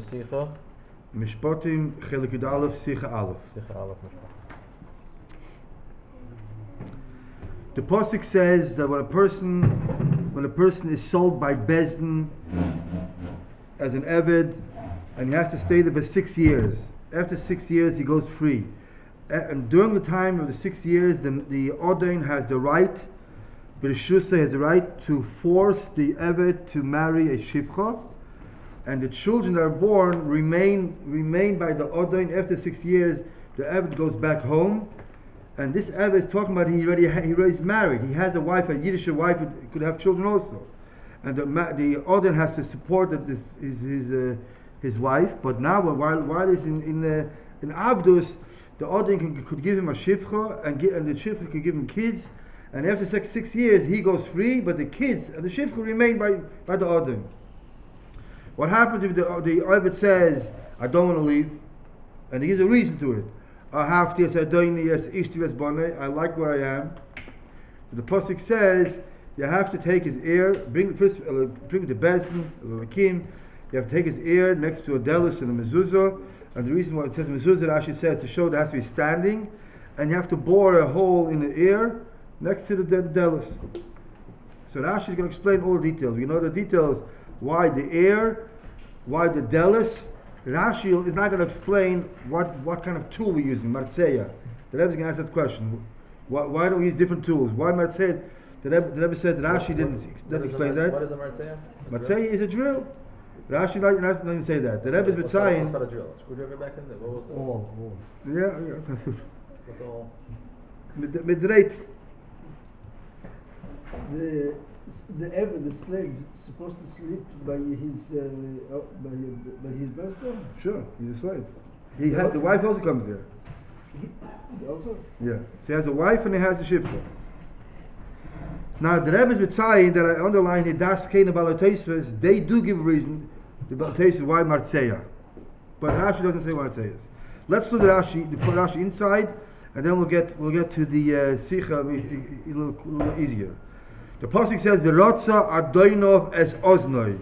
Sicha. Mishpatim, Chelek Aleph, Sicha Aleph. Sicha Aleph Mishpatim. The pasuk says that when a person is sold by Bezdin as an Eved, and he has to stay there for 6 years. After 6 years, he goes free. And during the time of the 6 years, the Odain has the right, but the Zushe has the right to force the Eved to marry a Shivcha, and the children that are born remain by the Odain. After 6 years, the Eved goes back home, and this Eved is talking about he already is married. He has a wife, a Yiddish wife who could have children also, and the Odain has to support his wife. But now, while he's in Avdus, the Odain could give him a Shivcha, and the Shivcha could give him kids. And after 6 years, he goes free, but the kids and the Shivcha remain by the Odain. What happens if the Ovid says, I don't want to leave, and he gives a reason to it? I like where I am. The pasuk says you have to take his ear, bring the Bezdin, the Kim. You have to take his ear next to a delis and a mezuzah. And the reason why it says mezuzah, Rashi says, to show that it has to be standing, and you have to bore a hole in the ear next to the delis. So Rashi is going to explain all the details. You know the details. Why the ear? Why the delis? Rashi is not going to explain what kind of tool we're using, martzeya. The Rebbe is going to ask that question. Why do we use different tools? Why martzeya? The Rebbe said Rashi didn't explain that. What is a martzeya? Martzeya is a drill. Rashi not going to say that. The Rebbe is mitzayin. What's about a drill? A screwdriver back in there? What was it? All. Yeah. What's all? Midreit. The slave is supposed to sleep by his master. Sure, he's a slave. The wife also comes there. Also. Yeah. So he has a wife and he has a shivcha. Now the Rebbe is mitzayin that I underline it. Das kein balotesves. They do give a reason. The balotesves why martzeya, but Rashi doesn't say what martzeya is. Let's do the Rashi. Put Rashi inside, and then we'll get to the sicha a little easier. The pasuk says, "V'rotza adoinov es oznoi."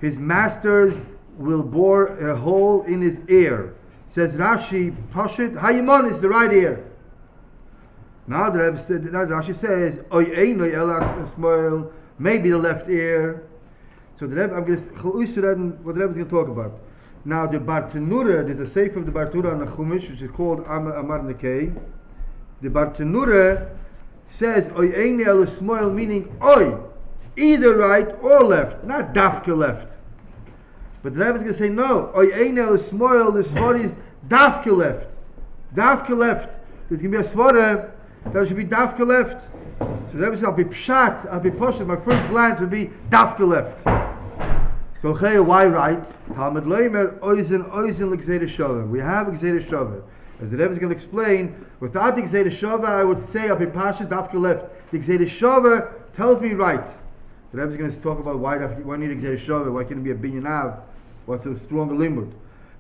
His masters will bore a hole in his ear. Says Rashi, Pashit Hayimon is the right ear. Now the Rashi says, Oy einoi elas esmoil, maybe the left ear. So the Rebbe, I'm going to what the Rebbe is going to talk about. Now the Bartenura, there's a sefer of the Bartenura on the Chumash, which is called Amar Nekei. The Bartenura says Oy einoi elas esmoil, meaning Oy, either right or left, not dafke left. But the Rebbe is going to say no. Oy einoi elas esmoil, the svara is dafke left. Dafke left. There's going to be a svara that should be dafke left. So the Rebbe says, I'll be pshat, I'll be poshet. My first glance would be dafke left. So why right? Talmud leimer oizen l'gzeira shova. We have a gzeira shova. As the Rebbe is going to explain, without the gzeira shova, I would say I'll be pashet dafke left. The gzeira shova tells me right. The Rebbe is going to talk about why need a gzeira shova. Why can't it be a binyan? What's a stronger limud?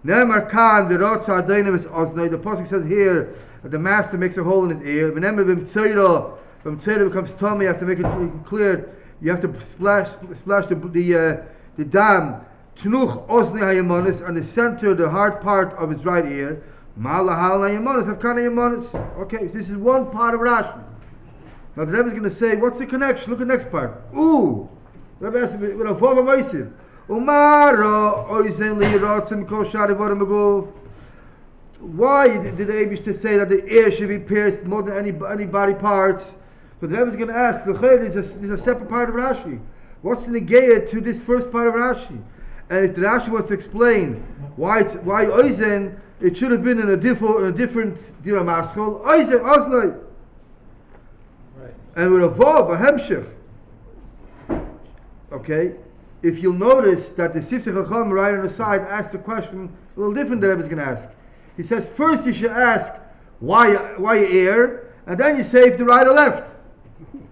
Nemar kan v'rotza adoinov es oznoi. The pasuk says here that the master makes a hole in his ear. V'nemar v'mtzeira becomes tummy. You have to make it clear. You have to splash the dam tnuch oznei hayemonis on the center, the hard part of his right ear. Malahal hayemonis avkan hayemonis. Okay, so this is one part of Rashi. Now the Rebbe is going to say, what's the connection? Look at the next part. Ooh, the Rebbe asks with a form of meisim. Umaro oizen lirotzim kol shari v'odem beguf. Why did the Eibush say that the ear should be pierced more than any body parts? But the Rebbe is going to ask, the chayr is a separate part of Rashi. What's the negaya to this first part of Rashi? And if the Rashi wants to explain why oizen, it should have been in a different dira maschol. Oizen oznoi. Right. And with a vav, a hemshech. Okay. If you'll notice that the Sifsei Chacham right on the side asks a question a little different than I was going to ask. He says first you should ask why ear, and then you say if the right or left.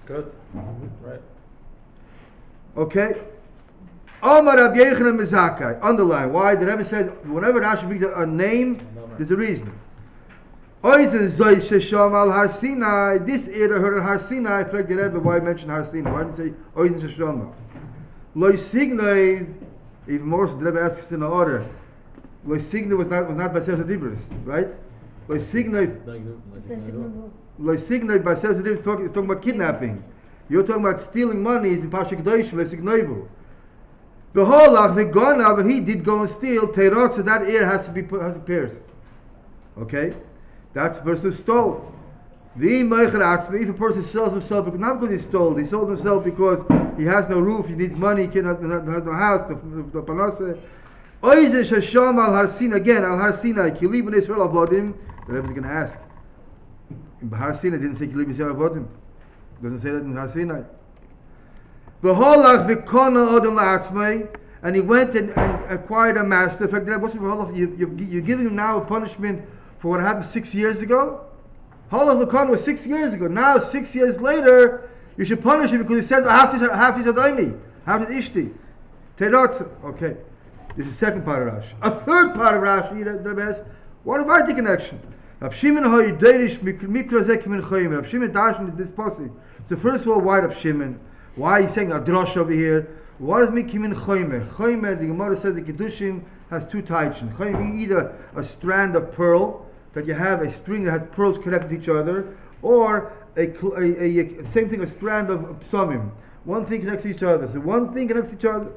Good. Right. Okay. Amar Rabbi Yochanan Mezakai. Underline. Why? The Rebbe says whenever Rashi brings a name, there's a reason. Oizen Zoy Shesham al Har Sinai. This ear that heard at Har Sinai. I feel the Rebbe why mention Har Sinai. Why didn't he say Oizen Shesham? Loy Signoi Even more so, the Rebbe asks in the order. Lo signo was not by Sefzer Dibros, right? Lo signo by Sefzer Dibros is talking about kidnapping. You're talking about stealing money. Is in Pasuk Kedoshim. Lo signoivu. The holach v'gonav, when he did go and steal, teirot, so that ear has to be pierced. Okay, that's the person who stole. If a person sells himself, not because he sold himself because he has no roof, he needs money, he cannot has no house, the panasa. Oize shasham al har Sinai, again al har Sinai, ki live in Israel avodim. The Rebbe is going to ask. In Har Sinai didn't say ki live in Israel avodim. Doesn't say that in Har Sinai. V'holach v'kona odom la'atzmei, and he went and acquired a master. In fact, you're giving him now a punishment for what happened 6 years ago. Holach v'kona was 6 years ago. Now 6 years later, you should punish him because he says, I have this adayni, I have this ishti. Teirot. Okay. This is the second part of Rashi. A third part of Rashi, the Rebbe asks, what about the connection? Rab Shimon ha'yiderish mikra zeh kimin choyim. Rab Shimon darshan this passage. So first of all, why Rab Shimon? Why he's saying a drosh over here? What does mean kimin choyim? Choyim, the Gemara says the Kedushin has two types. Choyim is either a strand of pearl, that you have a string that has pearls connected to each other, or a same thing, a strand of psamim. One thing connects to each other. So one thing connects to each other.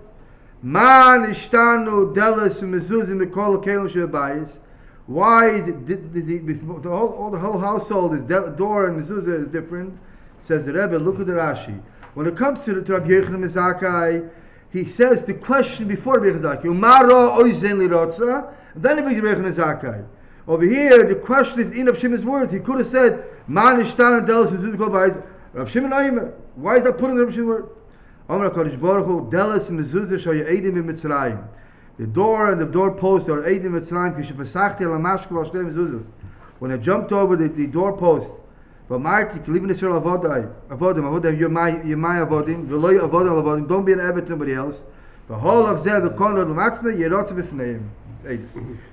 Man ishtanu delas umezuzim mikol kelim shebayis. Why is it the whole household is door and mezuzah is different? Says the Rebbe. Look at the Rashi. When it comes to Rabbi Yochanan Zakai, he says the question before Rabbi Yochanan Zakai. Umaro oizen lirotza. Then he brings Rabbi Yochanan Zakai. Over here, the question is in Rav Shimon's words. He could have said Man ishtanu delas umezuzim mikol bayis. Rav Shimon Aimer. Why is that put in Rav Shimon's word? The door and the doorpost are Eidim Mitzrayim. When I jumped over the doorpost, but Marty, live in Israel avodim, you're my avodim, don't be an Eved to somebody else. The whole of Zeh, the corner of the Matzme,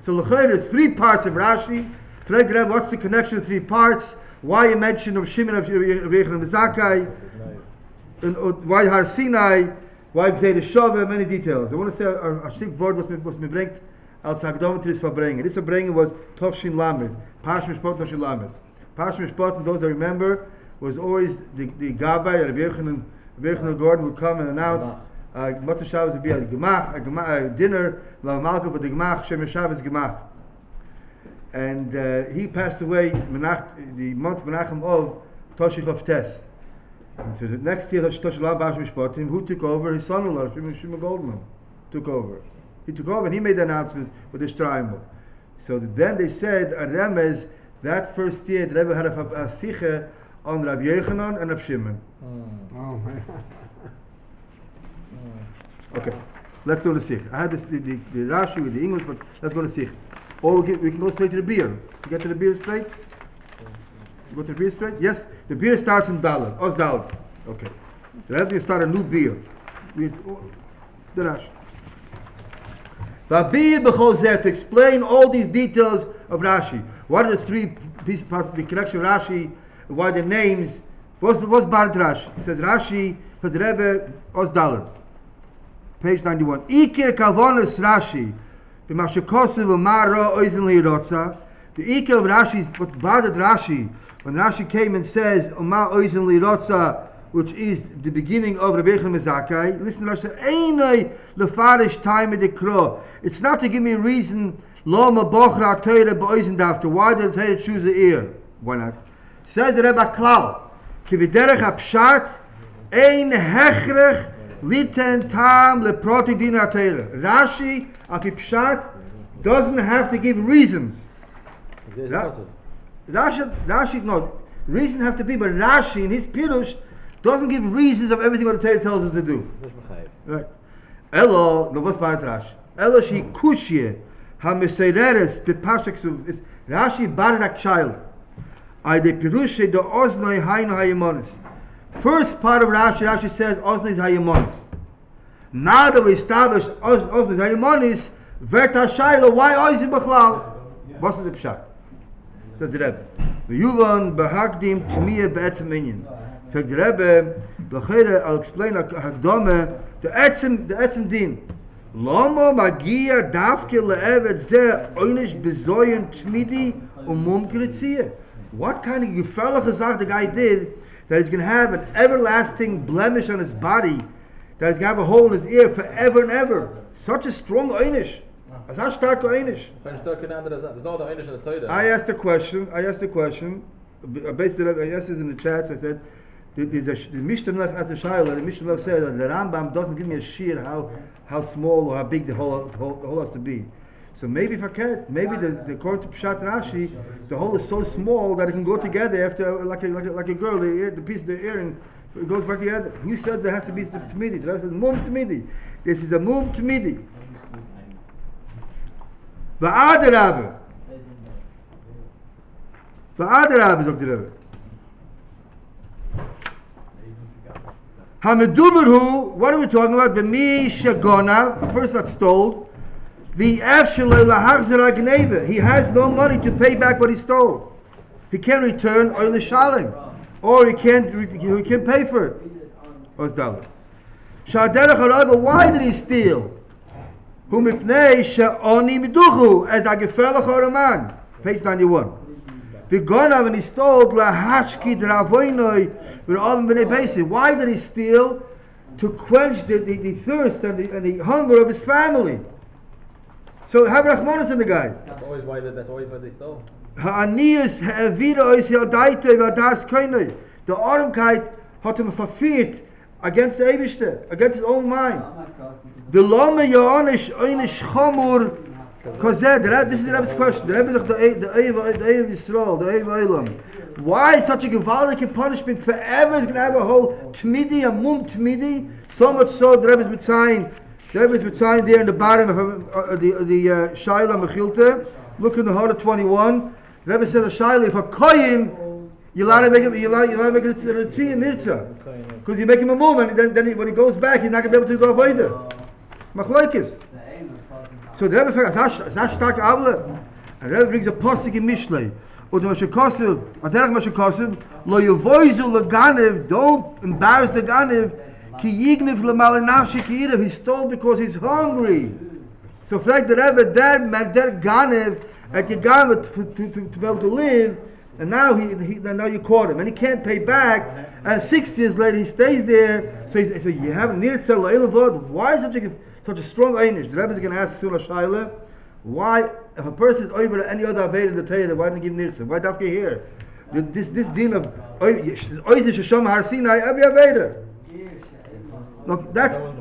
so there are three parts of Rashi. What's the connection of three parts? Why you mentioned of Shimon of Yochanan Zakai? And why Har Sinai, why Gzeir Shove, many details. I want to say a stick word was me bringt als Hagdom to this Verbringen. This Verbringen was Tovshin Lamed, Pash Mishpat Tovshin Lamed. Pash Mishpat, those that remember, was always the Gabbai, Rabbi Yochanan Gordon would come and announce Motzei Shabbos would be a dinner, Malka for the Gemach, Shem Shabbos Gemach. And he passed away the month Menachem of Toshich of Tes. So the next year, Mishpatim, who took over? His son-in-law, Shimon Goldman, took over. He took over and he made the announcements with this triangle. So then they said, a Remez, that first year, the Rebbe had a siche on Rabbi Yochanan and Rabbi Shimon. Oh, man. Okay, let's go to Sich. I had the Rashi with the English, but let's go to Sich. Or we can go straight to the beer. You get to the beer straight? Go to the beer straight? Yes. The beer starts in Dalet. Oz Dalet. Okay. So after you start a new beer. The Rashi. Rabbi B'chol to explain all these details of Rashi. What are the three pieces of the connection of Rashi? Why the names? What's Barat Rashi? It says Rashi for the Rebbe Oz Dalet. Page 91. Ikir Kavonis Rashi. B'mashikosu v'mara oizen li'rotza. The Ikir of Rashi is what Barat Rashi. When Rashi came and says Oma oizen li'rotza, which is the beginning of Rabbi Yochanan Zakai, listen to Rashi. Einay lefarish time de kro. It's not to give me a reason. Lo mabochra Torah ba'oizen dafter. Why did the Torah choose the ear? Why not? Says the Rebbe Klal. Ki v'derech hapshat ein hechrech liten tam leproti din ha'Torah. Rashi api pshat doesn't have to give reasons. Rashi, no, reasons have to be, but Rashi in his Pirush doesn't give reasons of everything what the Torah tells us to do. Right. Elo, no was part Rashi. Elo shi kushye ha-mesereres bepashaksu. Rashi barak child. Ay de Pirushe de oznoi hayno hayemonis. First part of Rashi says oznoi hayemonis. Now that we established oznoi hayemonis, verta shaylo, why oizim b'chlal? What's the pshat? Says the Rebbe. V'yuvan b'hakdim t'miyah b'etzem inyan. In fact, the Rebbe, I'll explain Hakdome, the etzem din. Lama magia davke le'evet zeh oynish bezoyen tmidi mumkritziyah. What kind of gefellige zach the guy did that he's going to have an everlasting blemish on his body, that he's going to have a hole in his ear forever and ever? Such a strong oynish. There's no other oynish in the Torah. I asked the question. Basically, I asked this in the chats. I said, the Mishpatim as a Shaila, the Mishpatim said that the Rambam doesn't give me a sheer how small or how big the hole has to be. So maybe if I can, maybe the according to Pshat Rashi, the hole is so small that it can go together after like a girl, the piece of the earring, it goes back together. You said there has to be the Tmidi. The Rabbi says Mum Tmidi. This is the Mum Tmidi. Va'ad Rabbi, sagt der Rabbi. Hameduberhu, what are we talking about? The mi shagona, a person that stole. The efshalei lahachzer hagneva. He has no money to pay back what he stole. He can't return oil shalim, or he can't pay for it. Shaderech haraga, why did he steal? Hu mipnei she'oni miduchu, as a gefelach haraman. Page 91. The Gona, when he stole, why did he steal? To quench the thirst and the hunger of his family. So have Rachmanis in the guy. That's always why they stole. The Armkeit hat him verführt against the Eibishter, against his own mind. The Lome Yoanish Einish Chamur. Because this is the Rebbe's question. The Rebbe is the Eiv Yisrael, the Eiv Eilam. Why such a gewaltige punishment forever is going to have a whole Tmidi, a Mum Tmidi? So much so, the Rebbe is Mitzayin there in the bottom of the Shaila Mechilte. Look in the Hora 21. The Rebbe says a Shaila, if a Koyin, you allow to make it a Nirtza. Because you make him a mum, and then when he goes back, he's not going to be able to go avoid it. Machlaikis. So the Rebbe says, "Azash stark avle." And the Rebbe brings a pasuk in Mishlei. Und was shekosem, aderach ma shekosem, lo yevoizu leganev. Don't embarrass the ganev. Ki yignev lemal nafshi ki yirev. He stole because he's hungry. So fragt the Rebbe, der ganev at geganev to be able to live, and now now you caught him, and he can't pay back. And 6 years later he stays there. So you have nirtzel le'elavod. Why such a strong einish? The Rebbe is going to ask Sula Shaila, why, if a person is over any other Aved in the Torah, why didn't he give Nirtza? Why don't you hear? This din of Oizish Hashem Har Sinai, every Aved. Look, that's. Yeah.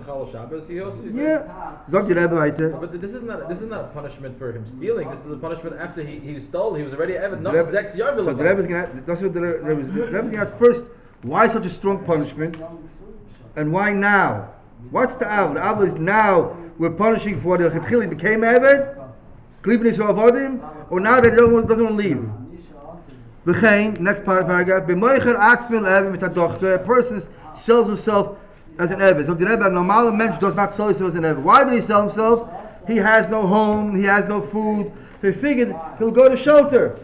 Zog the Rebbe right there. But this is not a punishment for him stealing. This is a punishment after he stole. He was already Eved. Not Zex Yarvil. So the Rebbe is going to. That's what the Rebbe is going to ask first. Why such a strong punishment, and why now? What's the Av? The Av is now we're punishing for the Chetchili became Eved, Klibin Yisrael Avodim, or now that he doesn't want to leave. V'chein, next paragraph, B'moicher atzmil Eved mitadochte, a person sells himself as an Eved. So the Rebbe, a normal mensch does not sell himself as an Eved. Why did he sell himself? He has no home, he has no food, so he figured he'll go to shelter.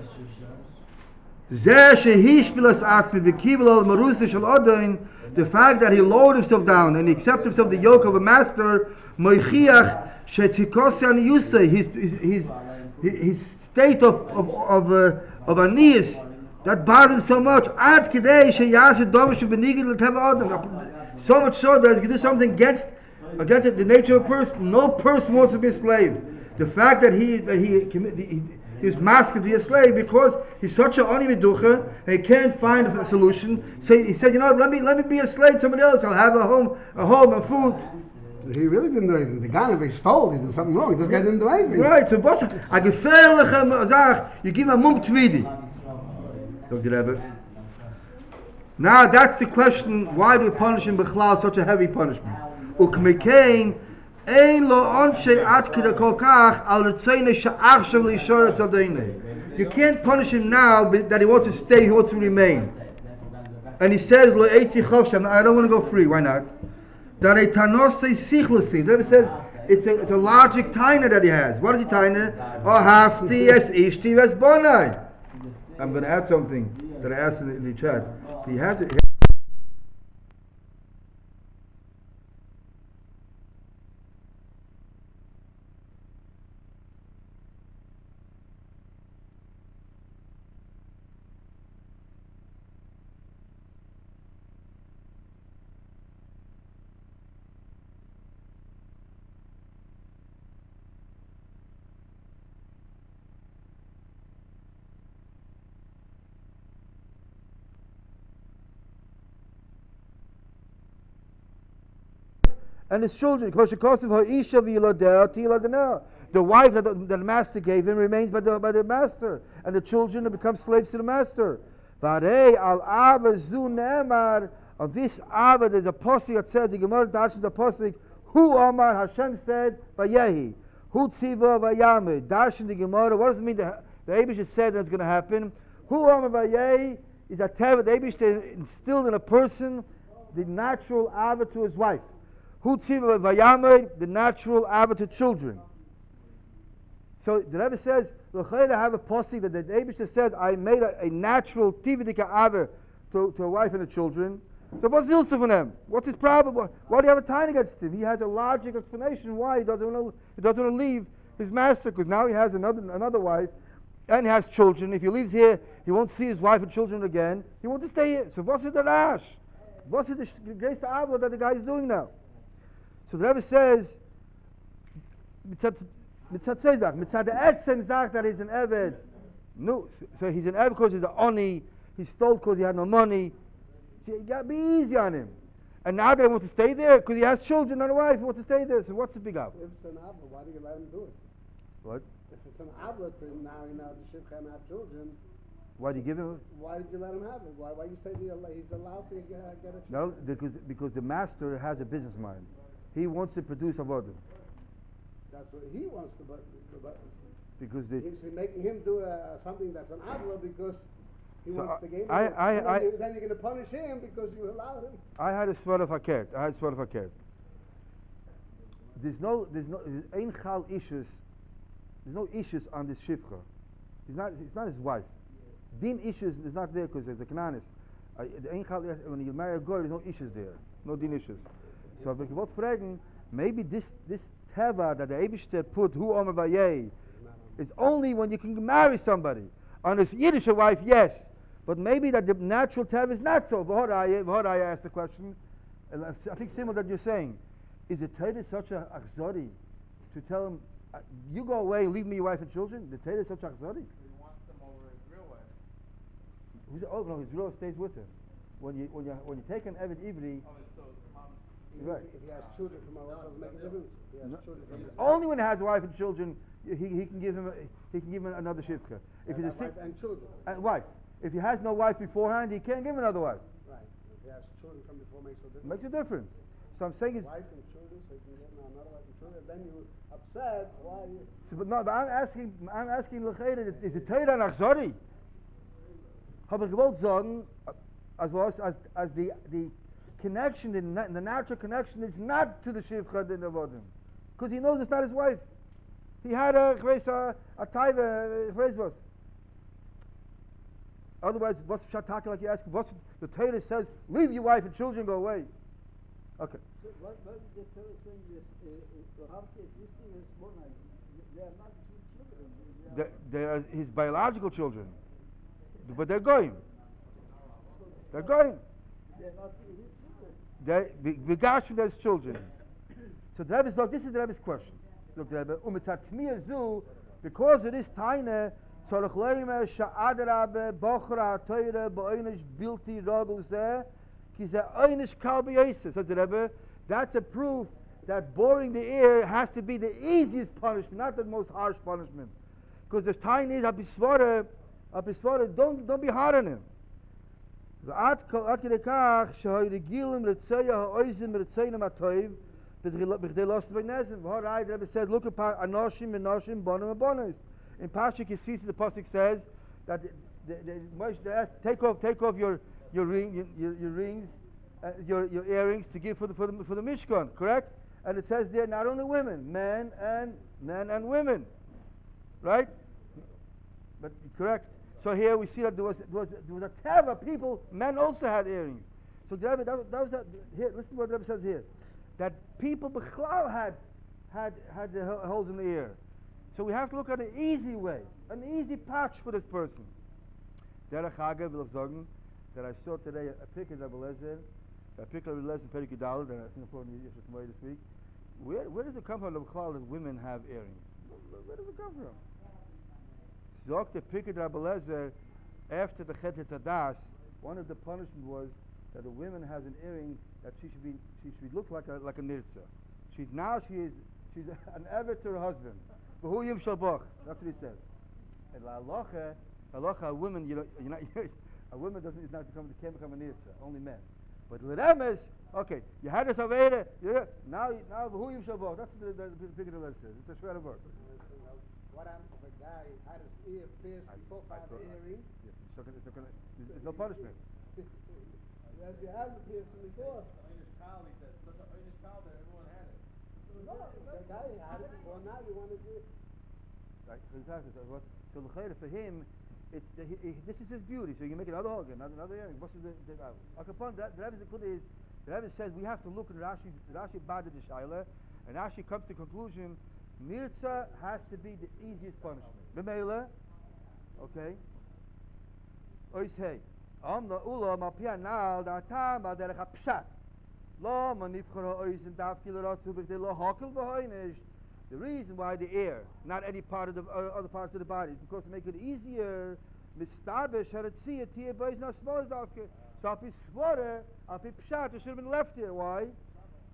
Zeh shehishpilas atzmi v'kibel al marusi shel odain. The fact that he lowered himself down and he accepted himself the yoke of a master, moichiach shetzikosan yusei, his state of anias that bothered him so much. Ad kidei sheyaseh domish benigid l'teva adam. So much so that he's going to do something against the nature of a person. No person wants to be a slave. The fact that he was masked to be a slave because he's such an ani meducha and he can't find a solution. So he said, you know, let me be a slave to somebody else. I'll have a home, and food. He really didn't do anything. The guy, if he stole, he did something wrong. This guy didn't do anything. Right. So what's a gefährliche Sache? You give him a mum tvidi. So the Rebbe. Now that's the question: why do we punish him b'chlal such a heavy punishment? Ukmikein. You can't punish him now that he wants to stay, he wants to remain. And he says, I don't want to go free. Why not? The Rebbe says it's a logic taina that he has. What is the taina? I'm going to add something that I asked in the chat. He has it. and his children. The wife that the master gave him remains by the master, and the children become slaves to the master. Of this Abba, there's a posik that says, the Gemara darshan the posik, Hu Amar, Hashem said, Vayehi, Hu Tziva Vayamid. Darshan the Gemara, what does it mean? The Eibush said that it's going to happen. Hu Amar Vayehi is a teva, the Eibush instilled in a person the natural Abba to his wife. Hu Tziva Vayamid, the natural Abba to children. So the Rebbe says, L'chayla have a posik that the Eibush says, I made a natural Tividika Abba to a wife and the children. So what's the ilsa for them? What's his problem? Why do you have a time against him? He has a logic explanation why he doesn't want to leave his master, because now he has another wife and he has children. If he leaves here, he won't see his wife and children again. He wants to stay here. So what's the rash? What's the grace to Avla that the guy is doing now? So the Rebbe says, Mitzad the Etzem sagt that he's an Eved. No, so he's an Eved because he's an Oni. He stole because he had no money. So you got to be easy on him. And now they want to stay there because he has children and a wife. He wants to stay there. So what's the big up? If it's an Avla, why do you let him do it? What? If it's an Avla to now the Ship can't have children, Why do you give him? why did you let him have it? Why you say he's allowed to get a child? No, because the master has a business mind. He wants to produce avodah. That's what he wants to, but Because he's making him do something that's an Avla because he So wants to gain I- it. I- And I- then you're going to punish him because you allowed him. I had a sweat of hakert. There's ain't chal issues. There's no issues on this shivcha. It's not his wife. Din issues is not there because there's a knanis. When you marry a girl, there's no issues there. No din issues. So if you want fragen, maybe this teva that the Eibishter put hu omer vayei is only when you can marry somebody. On a Yiddish wife, yes. But maybe that the natural teva is not so. V'hodai asked the question. And I think similar that you're saying. Is the Torah such a achzori to tell him, you go away and leave me your wife and children? The Torah is such a achzori? He wants them over his real wife. His real stays with him. When you take an Eved Ivri, right. If he has children from our doesn't make a difference. If he has children from his Only when he has a wife and children, he can give him another shivka. If he's a wife and children. wife, if he has no wife beforehand, he can't give him another wife. Right. If he has children from before, makes a difference. Makes a difference. So I'm saying Wife and children, so you can get now another wife and children. Then you're upset. Why? but I'm asking L'chayre, is the Torah an achzori? Habe ich gewollt sagen, as the connection, the natural connection is not to the shivcha in the avodim, because he knows it's not his wife. He had a taiva was. Otherwise, what's shataka like you ask? What's the Torah says? Leave your wife and children, go away. Okay. So what is the Torah saying? Existing as one, they are not his children. They are his biological children, but they're going. They're going. They are not his children. They begash their children. So the Rebbe is like, this is the Rebbe's question. Look, the Rebbe, because it is tiny, tzarich leime sha'adrabe bochra teure be'oinish bilti rogel zeh ki zeh oinish kal b'yeses. Says the Rebbe, that's a proof that boring the ear has to be the easiest punishment, not the most harsh punishment. Because the tiny is abisvara, don't be hard on him. V'at kidei kach shehoyregilim retzeya ha'oizim retzeinem atoiv b'chdei lost v'nezim. V'horai, the Rebbe said, look at anoshim, bonim, and bonos. In Pashuk Yisisi, the pasuk says that take off your rings, your earrings to give for the Mishkan, correct? And it says there not only women, men and women, right? But correct. So here we see that there was a teva people. Men also had earrings. So the Rebbe, that was here. Listen to what the Rebbe says here, that people b'chlal had the holes in the ear. So we have to look at an easy way, an easy patch for this person. Derech Hagel will sagen that I saw today a picture of Rabbi Lezer, Perek Yudal, that I think I put in this week. Where does it come from that women have earrings? Where does it come from? Zog the picture of Rabbi Lezer, after the Chet Hetzadas, one of the punishment was that a woman has an earring that she should look like a nirtza. She's an eved to her husband. V'hu yim shalbach. That's what he says. And la halacha, a woman, you're not, a woman is not can't become a nirtza, only men. But l'remes, okay, you had this aveda, now v'hu yim shalbach. That's the particular verse says. It's a shred of work. What happens if a guy had his ear pierced before by the earring? Yes, there's no punishment. Yes, he has it pierced before. Einish kal, he said. Such an einish kal that everyone had it. No, the guy had it before. Now you want to do it. Right. So the for him, this is his beauty. So you can make another hug, another earring. What's the Rabbi says we have to look at Rashi Bada the Shaila, and Rashi comes to the conclusion. Mirza has to be the easiest punishment. B'meila, okay. Oisei, Amna Ula Mapianal Datam Baderech Pshat. Lo Manifchara Oisen Davki L'Ratzu B'Chtei Lo Hakel B'Hoinish. The reason why the ear, not any part of the other parts of the body, is because to make it easier. Mistabesh Haratzia Tia Beis Na Smol Davke. So Api Svore, Api Pshat, it should have been left here. Why?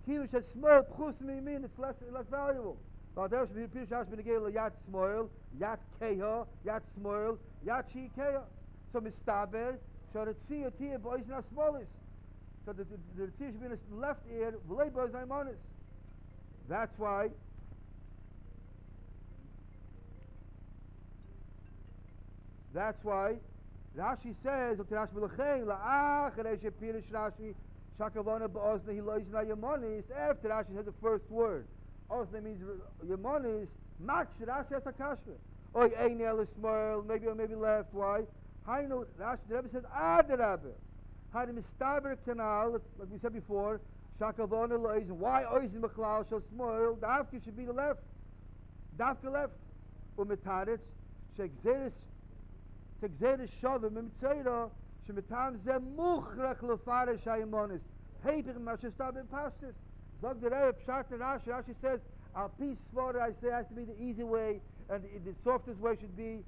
Kivish has small Pchus Mimin. It's less valuable. But there should be Pirush Hashbin Gela Yat Smoil, Yat Keha, Yat Smoil, Yat Chi Keha. So Mistaber, Sharatzia Tia Boys Na Smolis. So the Tia should be in the left ear, V'lei Boys Naimonis. That's why. Rashi says, Rashi V'lechei La'ach Reishe Pirush Rashi Shakavona Ba'ozna Hilois Na Yamonis. After Rashi said the first word. Also means Yamonis, Mach, Rashi has a kasha. Oy, Ein El Ismail, maybe left. Why? Hainu, Rashi, the Rebbe says, the Rebbe. Hainu Mistaber Canal, like we said before, Shakavona Loiz, why Oiz in Machlal shall Smoil, the Afki should be the left. Dafka left. Umetaretz, Shekzeris Shavim, Mitzayra, Shemitam Zemuchrach Lefare Shayamonis, Heipich Mashestab Pashtis. Zog the Rebbe, Pshat and Rashi says, Al Pi Svara, I say, has to be the easy way, and the softest way should be,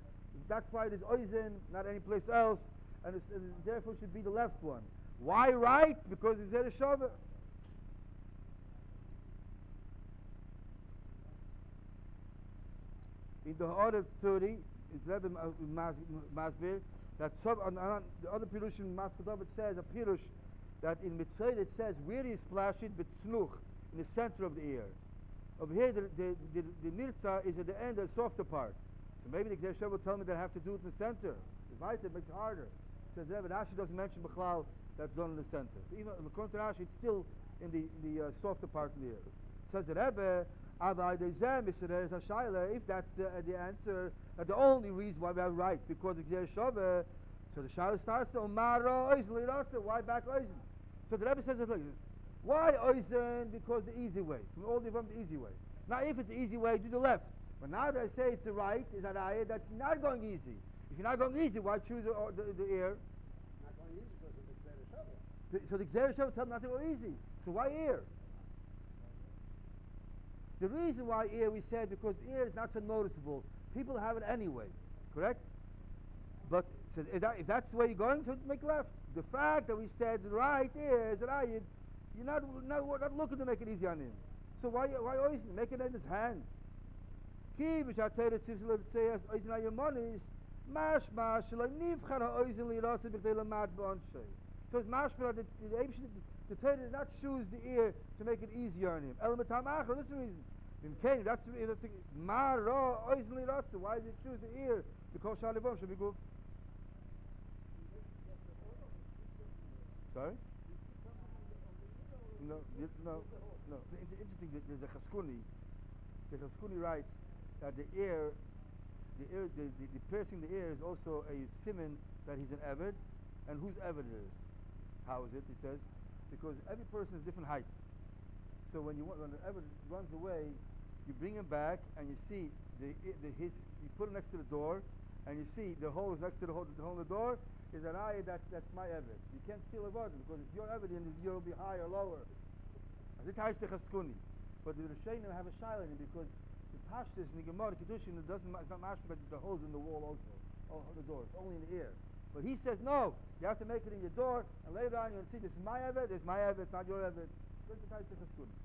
that's why it is Oizen, not any place else, and therefore should be the left one. Why right? Because it's Zera Shavah. In the order 30, is Rebbe Masbir, that on the other Pirush in Maskadov, it says, a Pirush, that in Mitzvah it says, where is splashed betnuch, in the center of the ear. Over here, the nirtza is at the end, the softer part. So maybe the Gzeh will tell me that I have to do it in the center. It makes it harder. Says Rebbe, Rashi doesn't mention Bechlal that's done in the center. So even according to Rashi, it's still in the softer part in the ear. Says the Rebbe, if that's the answer, that the only reason why we are right, because the Gzeh Shaveh, so the Shaila starts to why back Oizen? So the Rebbe says it like this. Why Oizen? Because the easy way. From all the easy way. Now if it's the easy way, do the left. But now that I say it's the right, is that ayah that's not going easy. If you're not going easy, why choose the ear? Not going easy because of the Gzeh Shaveh. So the Gzeh Shaveh tells them not to go easy. So why ear? The reason why ear, we said, because ear is not so noticeable. People have it anyway. Correct? But so if that's the way you're going to make left, the fact that we said right there is that you're not looking to make it easy on him. So why always make it in his hand? So it's mashma that the Torah did not choose the ear to make it easier on him. That's the reason. That's the thing. Why did it choose the ear? Because Shalibam should be good. Sorry? No. It's interesting that there's a Chaskuni. The Chaskuni writes that the piercing the ear is also a siman that he's an Eved, and whose Eved it is. How is it? He says, because every person is different height. So when the Eved runs away, you bring him back and you see you put him next to the door, and you see the hole is next to the hole in the door. Is an ayah that's my Eved. You can't steal a garden because if your Eved, then you'll be higher or lower. This is the Chaskuni. But the Rishonim have a shaila in it because the Pashtus in the Gemara Kedushin it's not mashma that the holes in the wall also, the door. It's only in the ear. But he says no. You have to make it in your door, and later on you'll see this is my Eved. This is my Eved. It's not your Eved. This is the Chaskuni.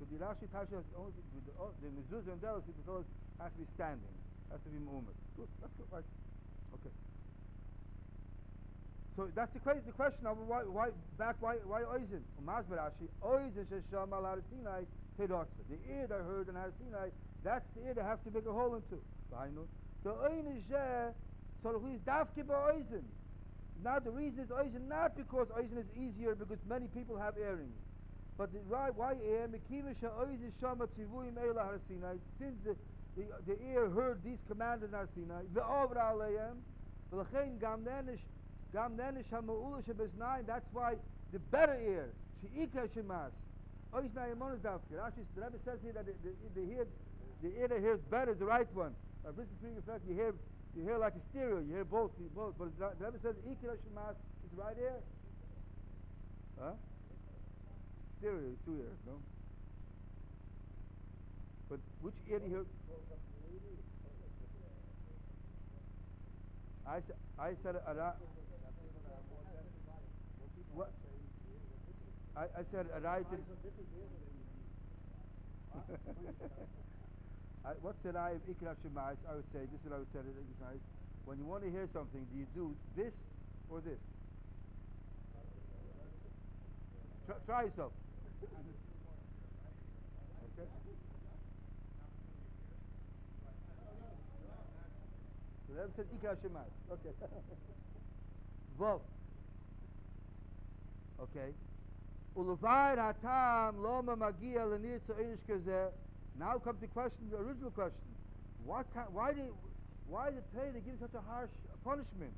So the Rashi Tasha has only the mezuzah and delos because has to be standing, has to be movement. Good, that's good, right? Okay. So that's the question of why Oizen? Umaz Barashi Oizen Shesham al Har Sinai Terotza. The ear that heard in Har Sinai, that's the ear they have to make a hole into. The Oin is so who is Davke Oizen? Now the reason is Oizen not because Oizen is easier because many people have earrings. But why ear? Mekivisha Oizen Shama Tivuyim Eila Har Sinai. Since the ear heard these commands in Har Sinai, the Over Alayim, V'lachein Gam Nenish HaMa'ula Shebeznayim. That's why the better ear, She'ika Shemas. Oizen Ayamon is Davke. The Rabbi says here that the ear that hears better is the right one. You hear like a stereo. You hear both. But the Rabbi says Ikra Shemas is the right ear. Huh? Stereo is 2 ears, no? But which ear do you hear? I said what? I said what said I of Ikra Shemais? I would say this is what I would say in English. When you want to hear something, do you do this or this? Try yourself. Okay. So that said Ikra Shemais. Okay. Vav. Okay. Uluvayr hatam loma magia lenirtza einish kazeh. Now comes the question, the original question. Why did Torah give such a harsh punishment?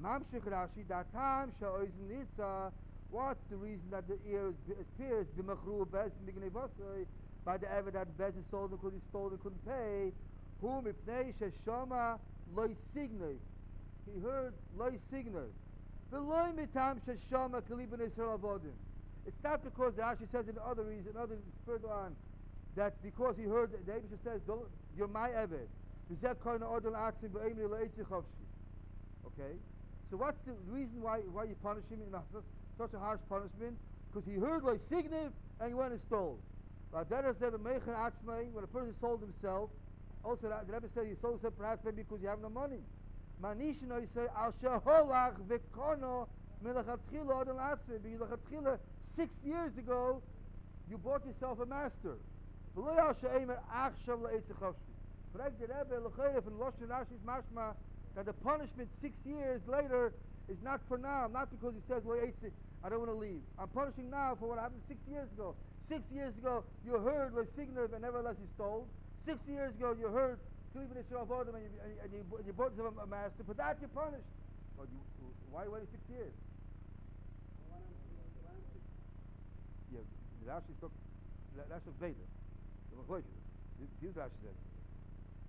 Mamshich Rashi, that time sha'oizen nirtza. What's the reason that the ear is pierced? B'machru bez mignevosei, by the evidence that bez is sold because he stole and couldn't pay. Whom ipnei sheshama loy signei. He heard loy signei. V'loy mitam sheshama kaliban Yisrael avodim. It's not because the Rashi says in other reason, further on, that because he heard the Abishah says, you're my Eved. Okay? So what's the reason why you punish him in such a harsh punishment? Because he heard like signiv and he went and stole. When a person sold himself, also the Rebbe said he sold himself perhaps maybe because you have no money. Manishino, you say, Al Sheholach Vekono Milachatchila Odin Atzme. 6 years ago, you bought yourself a master. Correct the Rebbe L'chayef and Loshen Rashi's mashma that the punishment 6 years later is not for now, not because he says I don't want to leave. I'm punishing now for what happened 6 years ago. 6 years ago you heard Lesignev and nevertheless you stole. 6 years ago you heard Kiliban Yisrael Vodem and you bought yourself a master. For that you're punished. But why wait 6 years? Yeah, Rashi is Veda. See what Rashi says.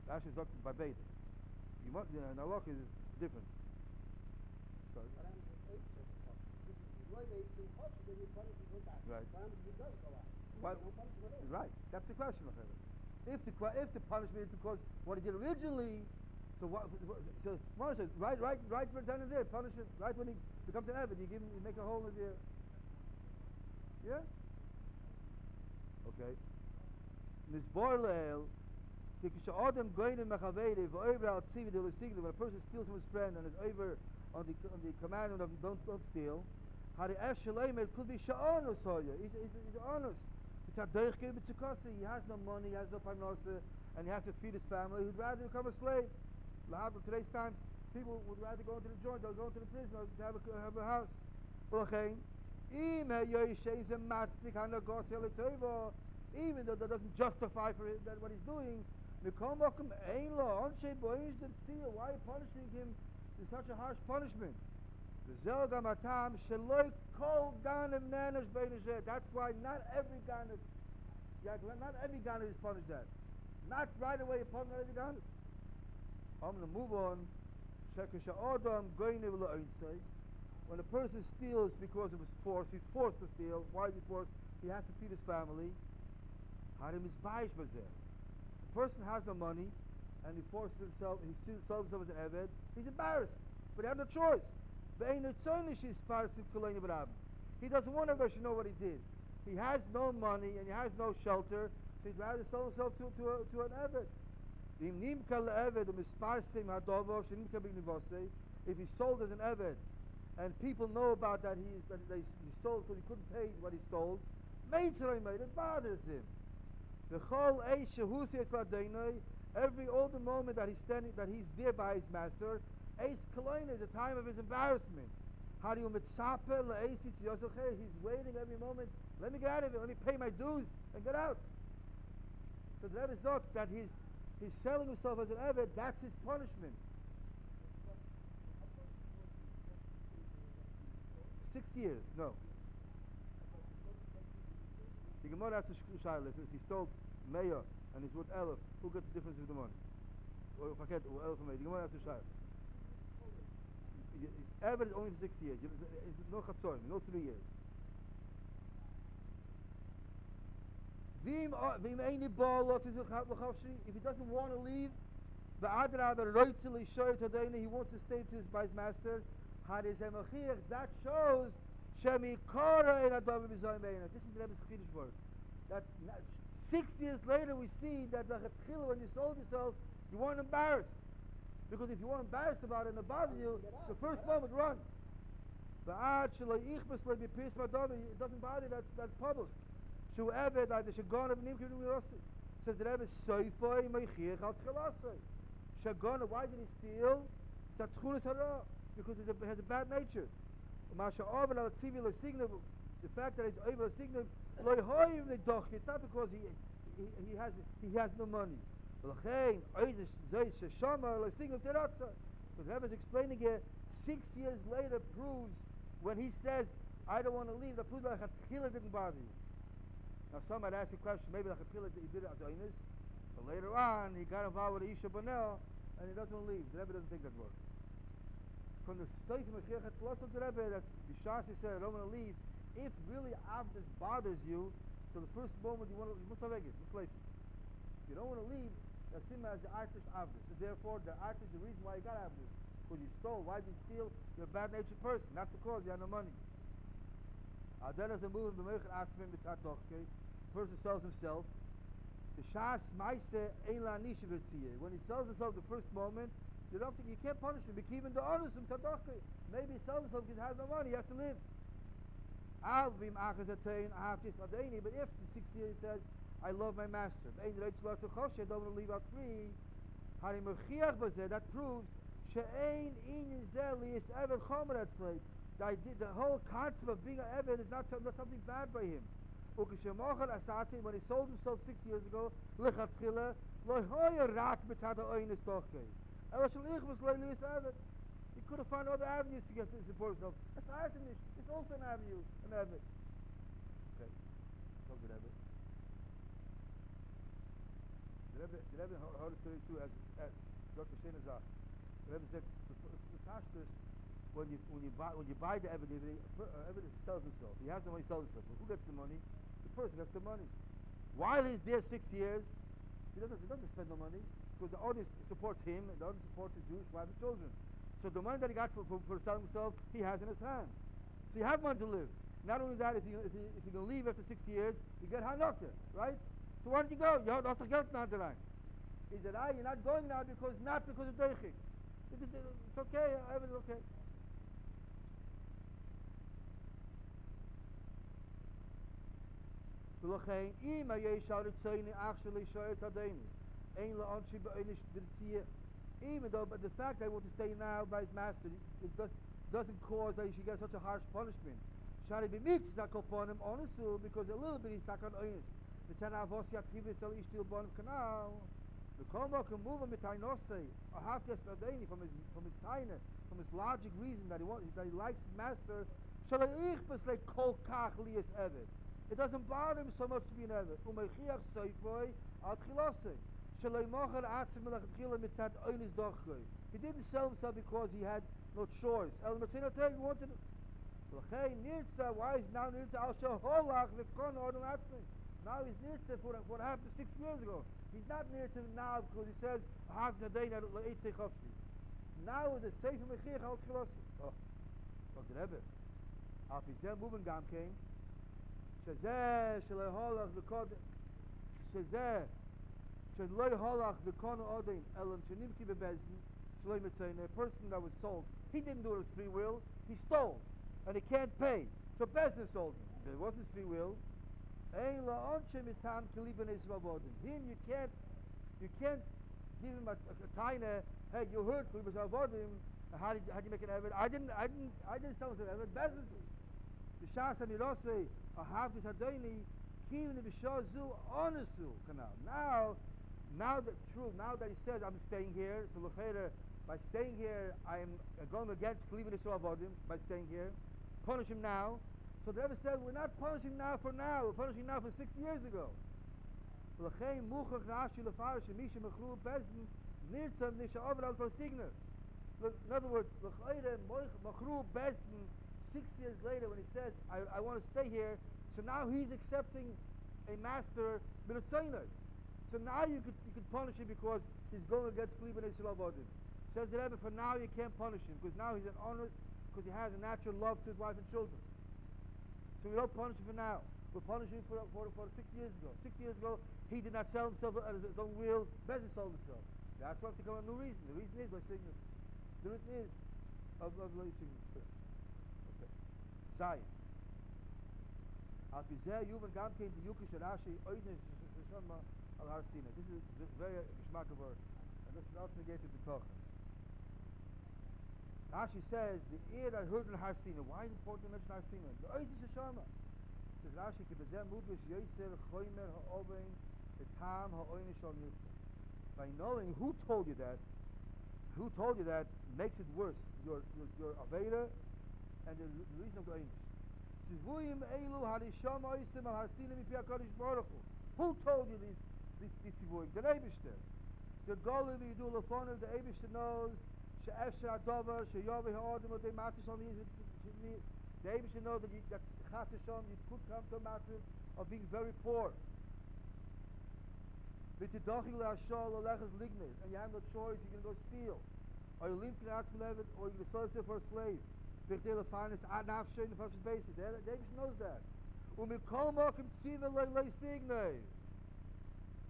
Rashi is talking by Beda. The halach is different. So, right. Right. That's the question. If the punishment is because what he did originally, so Moshe says right for the there, punishment right when he becomes an avid, you make a hole in the yeah. Okay. Nisborleil, when a person steals from his friend and is over on the commandment of don't steal, it could be sha'onus. He's honest. He has no money, he has no parnasa, and he has to feed his family. He'd rather become a slave. In today's times, people would rather go into the joint or go into the prison or to have a house. Even though that doesn't justify for him that what he's doing, why are you punishing him in such a harsh punishment? That's why not every ganav is punished that. Not right away you punish every ganav. I'm going to move on. When a person steals because of his force, he's forced to steal. Why is he forced? He has to feed his family. Harim is baish bazer. The person has no money, and he forces himself. He sells himself as an eved. He's embarrassed, but he has no choice. He doesn't want everyone to know what he did. He has no money and he has no shelter, so he'd rather sell himself to an Eved. If he's sold as an Eved, and people know about that he stole because he couldn't pay what he stole, it bothers him. Every older moment that he's there by his master, is the time of his embarrassment. He's waiting every moment. Let me get out of it. Let me pay my dues and get out. So the Rebbe says that he's selling himself as an Eved. That's his punishment. 6 years. No. The Gemara asks Shaila, if he stole Meya and he's worth Elef, who gets the difference with the money? Or if I can't, Elef and Meya. The Gemara asks Shaila. Eved is only for 6 years. No Chatzorim, no 3 years. If he doesn't want to leave, he wants to stay by his master. That shows this is the Rebbe's Chiddush word. That 6 years later we see that when you sold yourself, you weren't embarrassed. Because if you weren't embarrassed about it and it bothered you, the first moment run. It doesn't bother you, that's public. Says the Rebbe, Shagona, why did he steal? Because it has a bad nature. The fact that he's able to signal, it's not because he has no money. So the Rebbe is explaining here, 6 years later proves, when he says, I don't want to leave, that proves that Chelek didn't bother you. Now some might ask a question, maybe like a Chelek that he did it as Oinus, but later on he got involved with Isha Banel and he doesn't want to leave. The Rebbe doesn't think that works. From the Seif Mechiach HaTfilas of the Rebbe, that Bishasi said, I don't want to leave. If really Avdus bothers you, so the first moment you must have it, must leave. If you don't want to leave, that's him as the artist Avdus. So therefore, the artist, the reason why you got Avdus, because you stole. Why did you steal? You're a bad-natured person, not because you have no money. The person sells himself. When he sells himself the first moment, you can't punish him. Even the honest from tzedakah. Maybe he sells himself because he has no money, he has to live. But if the 6 years he says, I love my master, I don't want to leave out free, that proves the whole concept of being an Eved is not something bad by him. When he sold himself 6 years ago, he could have found other avenues to support himself. It's also an avenue, an Eved. Okay, talk to Rebbe. The Rebbe heard it 32 as Dr. Shenazah. The Rebbe said the pastors, when you buy the Eved, Eved sells himself. He has the money, he sells himself. But who gets the money? The person gets the money. While he's there 6 years, he doesn't spend no money because the audience supports him, and the audience supports his Jewish wife and children. So the money that he got for selling himself, he has in his hand. So you have money to live. Not only that, if you can leave after 6 years, you get Hanukkah, right? So why don't you go? You have to get now tonight. He said, you're not going now not because of Deichik. It's okay, everything's okay. Even though, but the fact that he wants to stay now by his master, it doesn't cause that he should get such a harsh punishment. Because a little bit he's stuck on Oinus. The Kolma can move him from his taina, from his logic reason that he likes his master. It doesn't bother him so much to be an Eved. He didn't sell himself because he had no choice. He wanted to. Why is now Nirtza? Now he's Nirtza for what happened 6 years ago. He's not Nirtza now because he says, now with the Sefer Mechiach al Chilosim. Oh, look at Rebbe. After Zen Buben Gam came, Shazeh shaloi holach v'kod Shazeh shaloi holach v'konu odin elam shenimki bebezdin shaloi mitzayin. A person that was sold, he didn't do it with free will. He stole, and he can't pay. So bezdin sold him. But it wasn't his free will. Ein la'onshe mitam kiliben Yisrael avodim. Him you can't give him a taina. Hey, you heard kiliben Yisrael avodim. How did you make an evidence? I didn't sell it to evidence. Bezdin. B'shas amirosei ahavdis hadoini kivni b'shazu onesu kanal. Now that he says I'm staying here, so l'chera, by staying here I am going against K'livan Yisrael Avodim by staying here. Punish him now. So the Rebbe said we're not punishing now for now. We're punishing now for 6 years ago. L'chein muchach na'ashi l'farish misha mechru bezdin nirtzam nisha over al signer. In other words, l'chera mechru bezdin 6 years later when he says I want to stay here, so now he's accepting a master b'ritzaynai. So now you could punish him because he's going against K'liban Yisrael Avodim. Says the Rebbe, for now you can't punish him because now he's an honest, because he has a natural love to his wife and children. So we don't punish him for now. We're punishing him for 6 years ago. 6 years ago, he did not sell himself at his own will. Bezos sold himself. That's why to come a new reason. The reason is by signature. The reason is of signature. Okay. Zion. Al Pizeh Yuvan Gam came to Yukish Rashi Oiden Shama Al Harsina. This is very geschmack of word, and this is also negated to Tochen. Rashi says the ear that heard in Harsina. Why is it important to mention Harsina? The Oiden Shama. Says Rashi Ki Bezeh Mudlish Yoser Choymer HaOvein the Tam HaOyin Shal Yirtzeh. By knowing who told you that makes it worse. Your Aveda and the reason of the Einish. Who told you these sivuim? The Eibishter. The Golem Yidu Lefonim, the Eibishter knows. She'efsher Adover, She'yovi Ha'odim, Odei Matzah Shal Nizit. The Eibishter knows that Chas Hashem, you could come to a matter of being very poor. V'tidoching le'ashol le'lechas lignes, and you have no choice. You're going to go steal, or you limp levet, or you're going to sell yourself for a slave. The David knows that.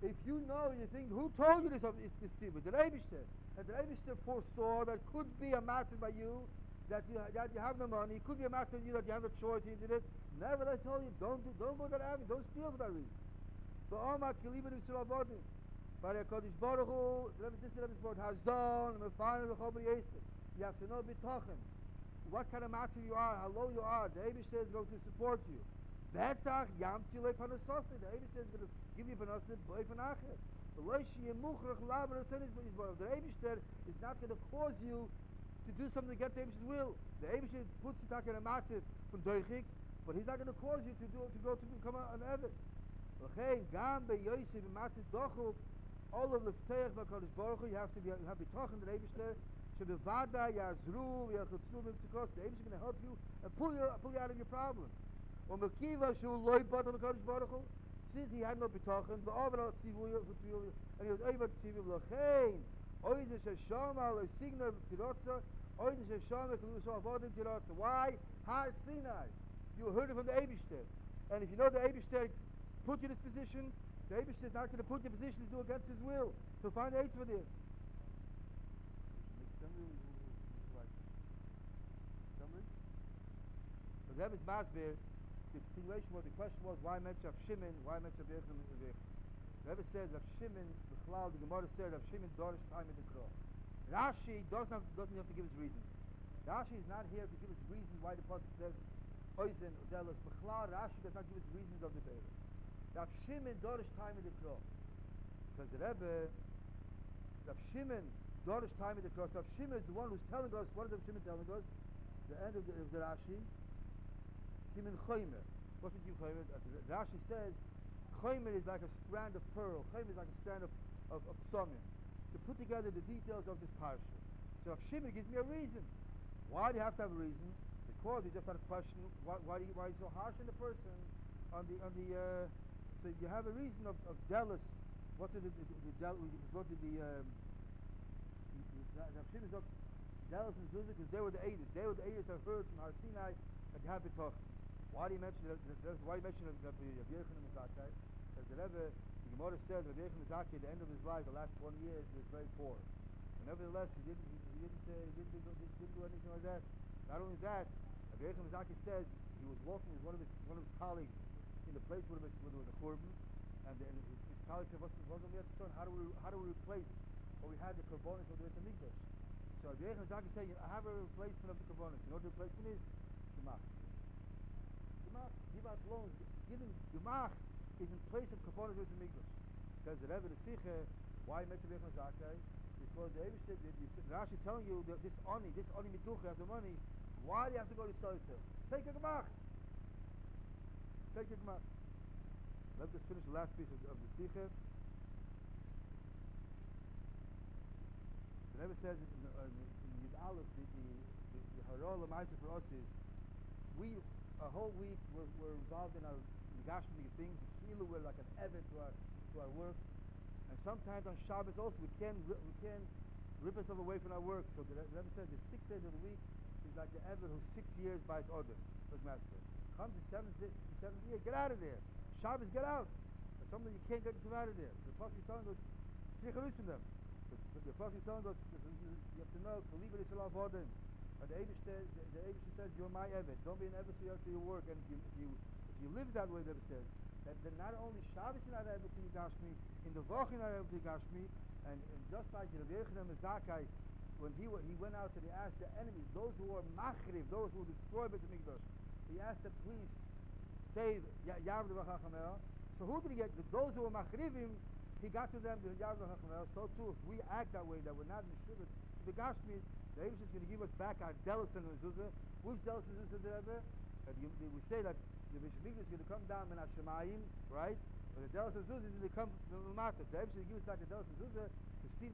If you know, you think, who told you this tzibur? The Rebbe. And the Rebbe foresaw that could be a matter by you, that you have no money. It could be a matter of you that you have a choice. You did it. Never I told you, don't go that avenue. Don't steal for that reason. By the Kodesh Baruch Hu, this Rebbe's word Hazon, you have to know bitochen. What kind of matzah you are, how low you are, the Eibishter is going to support you. Betach yamti le panasosi, the Eibishter is going to give you panasosi boy panachet. The Eibishter is not going to cause you to do something against the Eibishter's will. The Eibishter puts you back in a matzah from doichik, but he's not going to cause you to go to become an eved. Gam be Yosef matzah dochuk, all of the ftech b'Kodesh Baruch Hu, you have bitochen the Eibishter. The Eibishter is going to help you and pull you out of your problems. Since he had no bitachon, and he was able to see why? Har Sinai. You heard it from the Eibishter. And if you know the Eibishter put you in this position, the Eibishter is not going to put you in a position to do against his will. He'll find the eight for you. The Rebbe's Masber, the continuation was, the question was, why mention of Shimon, why mention of Wilhelm and Wilhelm? The Rebbe says of Shimon, the Gemara says of Shimon Dorish time in the cross. Rashi doesn't have to give his reasons. Rashi is not here to give us reasons why the pasuk says Oizen Udelos Bechlal. Rashi does not give us reasons of the Torah. Rav Shimon Dorish time in the cross. Says the Rebbe, Rav Shimon Dorish time in the cross. Rav Shimon is the one who's telling us. What is Rav Shimon telling us? The end of the Rashi. Kimin Choymer. What's the Choymer? Rashi says Choymer is like a strand of pearl. Choymer is like a strand of psomim. To put together the details of this parsha. So Rav Shimon gives me a reason. Why do you have to have a reason? Because he just had a question. Why are you so harsh on the person? So you have a reason of jealous. What's it? What did the Rav Shimon is jealous and Zushe because they were the Eidos. They were the Eidos that heard from Har Sinai that you have betochen. Why do you mention why do you mention Rabbi Yochanan Zakai? Because the Rebbe, the Gemara says Rabbi Yochanan Zakai at the end of his life, the last 20 years, he was very poor. But nevertheless, he didn't do anything like that. Not only that, Rabbi Yochanan Zakai says he was walking with one of his colleagues in the place where there was a korban, and his colleague said, "What's going to be done? How do we replace what we had the korbanos of the Beit Hamikdash?" So Rabbi Yochanan Zakai said, "I have a replacement of the korbanos. You know what the replacement is? Gemach. Gemach. Give out loans. Giving Gemach is in place of korbanos of the Beit Hamikdash." Says the Rebbe the Siche, why make Rabbi Yochanan Zakai? Because the Rashi is telling you that this oni mitucha has the money. Why do you have to go to sell yourself? Take a Gemach. Take a Gemach. Let's just finish the last piece of the Sikha. The Rebbe says in Yud Aleph, the Harol L'Maisa for us is, we a whole week we're involved in our negashmik things. We're like an evet to our work, and sometimes on Shabbos also we can rip ourselves away from our work. So the Rebbe says the 6 days of the week is like the evet who's 6 years by his order, his master. Comes the seventh year, get out of there. Shabbos, get out. But something you can't get yourself out of there. The Pasuk is telling us, from them. The Pasuk is telling us, you have to know, to leave it Yisrael avodim. But the Eibush says, you're my evet. Don't be an evet to your work. And if you live that way, the Rebbe says, that then not only Shabbos you're not able to Yigashmi, in the Vach you're not able to Yigashmi, and just like Rabbi Yochanan Zakai, when he went out and he asked the enemies, those who were machriv, those who destroyed Beit Hamikdash, he asked them, please save Yavd v'Chachamel. So who did he get? Those who were machrivim, he got to them, the Yavd v'Chachamel. So too, if we act that way, that we're not mishrivet to the Gashmi, the Eibush is going to give us back our delos and mezuzah. Which delos and mezuzah did ever? We say that the Beit Hamikdash is going to come down min hashemayim, right? But the delos and mezuzah is going to come from the Mata. The Eibush is going to give us back the delos and mezuzah to see